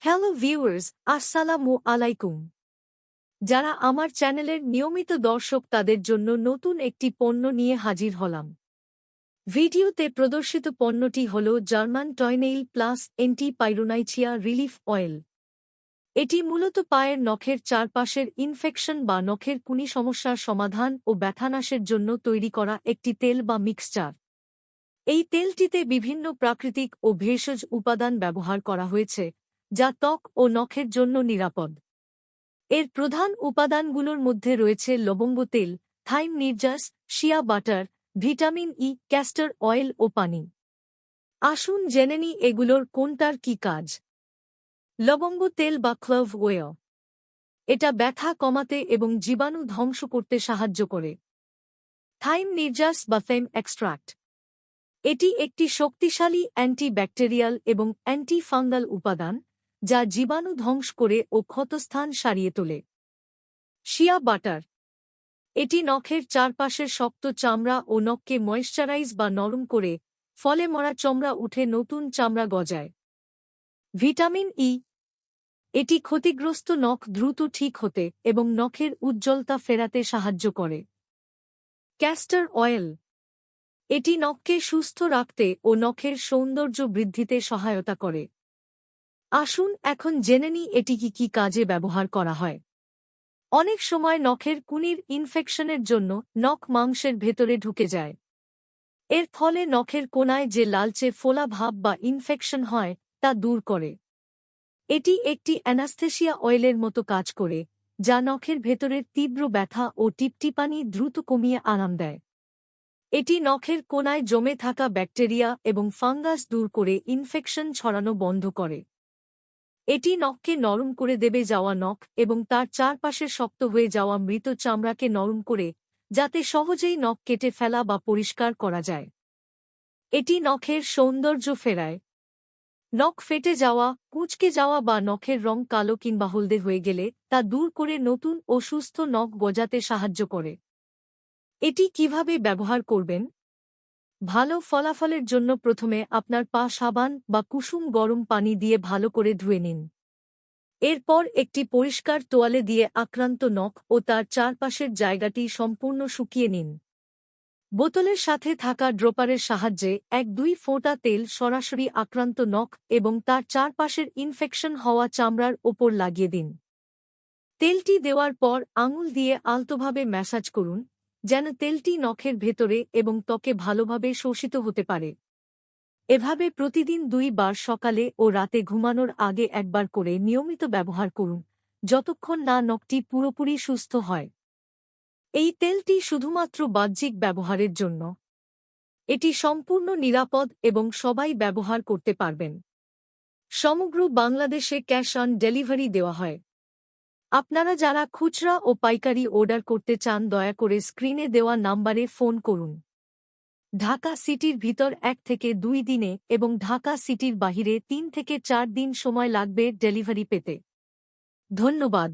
Hello viewers, আসসালামু আলাইকুম। যারা আমার চ্যানেলের নিয়মিত দর্শক তাদের জন্য নতুন একটি পণ্য নিয়ে হাজির হলাম। ভিডিওতে প্রদর্শিত পণ্যটি হল German toenail plus anti paronychia relief oil. এটি মূলত পায়ের নখের চারপাশের ইনফেকশন বা নখের কুনি সমস্যার সমাধান ও ব্যথানাশের জন্য তৈরি করা একটি তেল বা মিক্সচার। এই তেলটিতে বিভিন্ন প্রাকৃতিক ও ভেষজ উপাদান ব্যবহার করা হয়েছে, যা ত্বক ও নখের জন্য নিরাপদ। এর প্রধান উপাদানগুলোর মধ্যে রয়েছে লবঙ্গ তেল, থাইম নির্যাস, shea butter, vitamin E, castor oil ও পানি। আসুন জেনে নিই এগুলোর কোনটার কি কাজ। লবঙ্গ তেল বা ক্লোভ ওয়েল। এটা ব্যথা কমাতে এবং জীবাণু ধ্বংস করতে সাহায্য করে। থাইম নির্যাস বা থেম এক্সট্রাক্ট। এটি একটি শক্তিশালী অ্যান্টিব্যাকটেরিয়াল এবং অ্যান্টি ফাঙ্গাল উপাদান, যা জীবাণু ধ্বংস করে ও ক্ষতস্থান সারিয়ে তোলে। Shea butter. এটি নখের চারপাশের শক্ত চামড়া ও নখকে ময়েশ্চারাইজ বা নরম করে, ফলে মরা চামড়া উঠে নতুন চামড়া গজায়। Vitamin E. এটি ক্ষতিগ্রস্ত নখ দ্রুত ঠিক হতে এবং নখের উজ্জ্বলতা ফেরাতে সাহায্য করে। Castor oil. এটি নখকে সুস্থ রাখতে ও নখের সৌন্দর্য বৃদ্ধিতে সহায়তা করে। আসুন এখন জেনে নিই এটি কি কাজে ব্যবহার করা হয়। অনেক সময় নখের কুনির ইনফেকশনের জন্য নখ মাংসের ভেতরে ঢুকে যায়। এর ফলে নখের কোনায় যে লালচে ফোলা ভাব বা ইনফেকশন হয়, তা দূর করে। এটি একটি অ্যানাস্থেসিয়া অয়েলের মতো কাজ করে, যা নখের ভেতরের তীব্র ব্যথা ও টিপটিপানি দ্রুত কমিয়ে আরাম দেয়। এটি নখের কোনায় জমে থাকা ব্যাকটেরিয়া এবং ফাঙ্গাস দূর করে ইনফেকশন ছড়ানো বন্ধ করে। এটি নখকে নরম করে দেবে যাওয়া নখ এবং তার চারপাশের শক্ত হয়ে যাওয়া মৃত চামড়াকে নরম করে, যাতে সহজেই নখ কেটে ফেলা বা পরিষ্কার করা যায়। এটি নখের সৌন্দর্য ফেরায়। নখ ফেটে যাওয়া, কুঁচকে যাওয়া বা নখের রং কালো কিংবা হলদে হয়ে গেলে তা দূর করে নতুন ও সুস্থ নখ গজাতে সাহায্য করে। এটি কিভাবে ব্যবহার করবেন? ভালো ফলাফলের জন্য প্রথমে আপনার পা সাবান বা কুসুম গরম পানি দিয়ে ভালো করে ধুয়ে নিন। এরপর একটি পরিষ্কার তোয়ালে দিয়ে আক্রান্ত নখ ও তার চারপাশের জায়গাটি সম্পূর্ণ শুকিয়ে নিন। বোতলের সাথে থাকা ড্রপারের সাহায্যে ১-২ ফোঁটা তেল সরাসরি আক্রান্ত নখ এবং তার চারপাশের ইনফেকশন হওয়া চামড়ার ওপর লাগিয়ে দিন। তেলটি দেওয়ার পর আঙুল দিয়ে আলতোভাবে ম্যাসাজ করুন, যেন তেলটি নখের ভেতরে এবং ত্বকে ভালোভাবে শোষিত হতে পারে। এভাবে প্রতিদিন ২ বার সকালে ও রাতে ঘুমানোর আগে একবার করে নিয়মিত ব্যবহার করুন, যতক্ষণ না নখটি পুরোপুরি সুস্থ হয়। এই তেলটি শুধুমাত্র বাহ্যিক ব্যবহারের জন্য। এটি সম্পূর্ণ নিরাপদ এবং সবাই ব্যবহার করতে পারবেন। সমগ্র বাংলাদেশে ক্যাশ অন ডেলিভারি দেওয়া হয়। আপনারা যারা খুচরা ও পাইকারি অর্ডার করতে চান দয়া করে স্ক্রিনে দেওয়া নাম্বারে ফোন করুন। ঢাকা সিটির ভিতর ১ থেকে ২ দিনে এবং ঢাকা সিটির বাহিরে ৩ থেকে ৪ দিন সময় লাগবে ডেলিভারি পেতে। ধন্যবাদ।